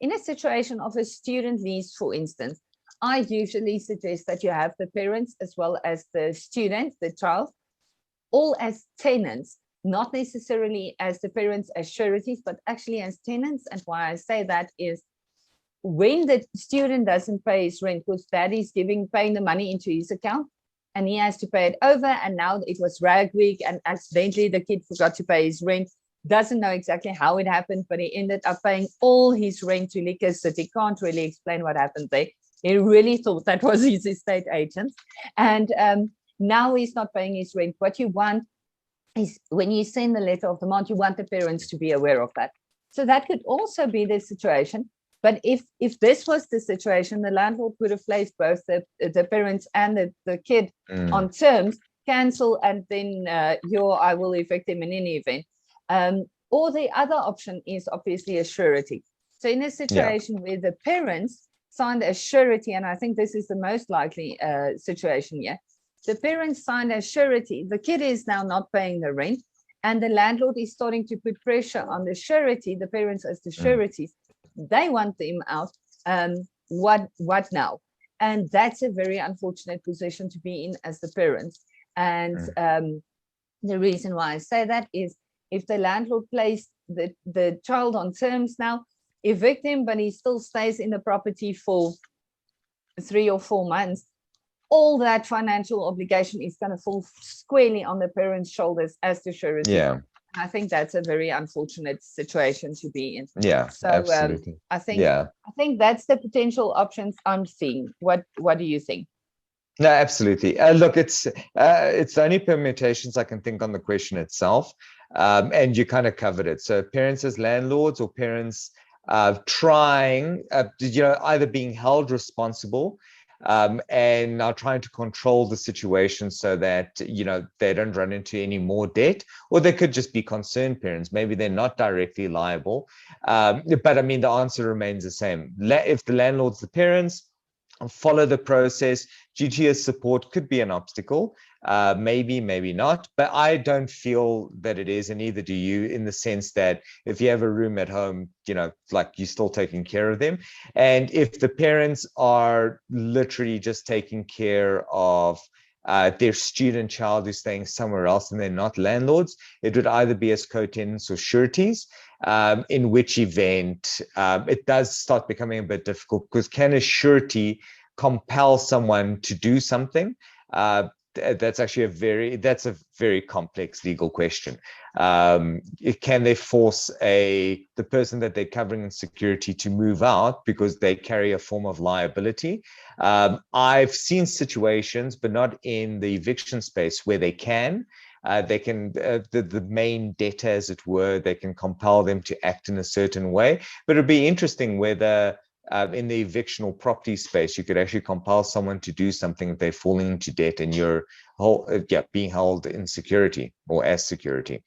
in a situation of a student lease, for instance, I usually suggest that you have the parents as well as the student, the child, all as tenants, not necessarily as the parents as sureties, but actually as tenants. And why I say that is when the student doesn't pay his rent, because dad is paying the money into his account, and he has to pay it over, and now it was rag week, and accidentally the kid forgot to pay his rent, doesn't know exactly how it happened, but he ended up paying all his rent to liquors that he can't really explain what happened there. He really thought that was his estate agent, and now he's not paying his rent. What you want is, when you send the letter of demand, you want the parents to be aware of that. So that could also be the situation. But if this was the situation, the landlord would have placed both the parents and the kid on terms, cancel, and then I will evict him in any event. Or the other option is obviously a surety. So in a situation where the parents signed a surety, and I think this is the most likely situation here, the parents signed a surety, the kid is now not paying the rent, and the landlord is starting to put pressure on the surety, the parents as the sureties. They want them out. What now? And that's a very unfortunate position to be in as the parents. And the reason why I say that is, if the landlord placed the child on terms now, evict him, but he still stays in the property for 3 or 4 months, all that financial obligation is going to fall squarely on the parents' shoulders as the surety. Yeah. I think that's a very unfortunate situation to be in. Yeah, so absolutely. I think that's the potential options I'm seeing. What do you think? No, absolutely. Look, it's the only permutations I can think on the question itself, and you kind of covered it. So parents as landlords, or parents trying, either being held responsible and now trying to control the situation so that, they don't run into any more debt, or they could just be concerned parents. Maybe they're not directly liable. But I mean, the answer remains the same. If the landlord's the parents, follow the process. GTS support could be an obstacle, maybe not, but I don't feel that it is, and neither do you, in the sense that if you have a room at home, like, you're still taking care of them. And if the parents are literally just taking care of their student child who's staying somewhere else and they're not landlords, it would either be as co-tenants or sureties, in which event it does start becoming a bit difficult, because can a surety compel someone to do something? That's actually a very complex legal question. Can they force the person that they're covering in security to move out because they carry a form of liability? I've seen situations, but not in the eviction space, where they can. The main debtor, as it were, they can compel them to act in a certain way. But it'd be interesting whether in the eviction or property space, you could actually compel someone to do something if they're falling into debt and you're being held in security or as security.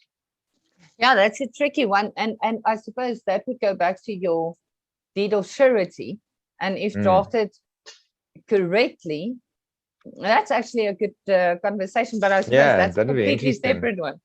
Yeah, that's a tricky one. And I suppose that would go back to your deed of surety. And if drafted correctly, that's actually a good conversation, but I suppose that's a completely separate one.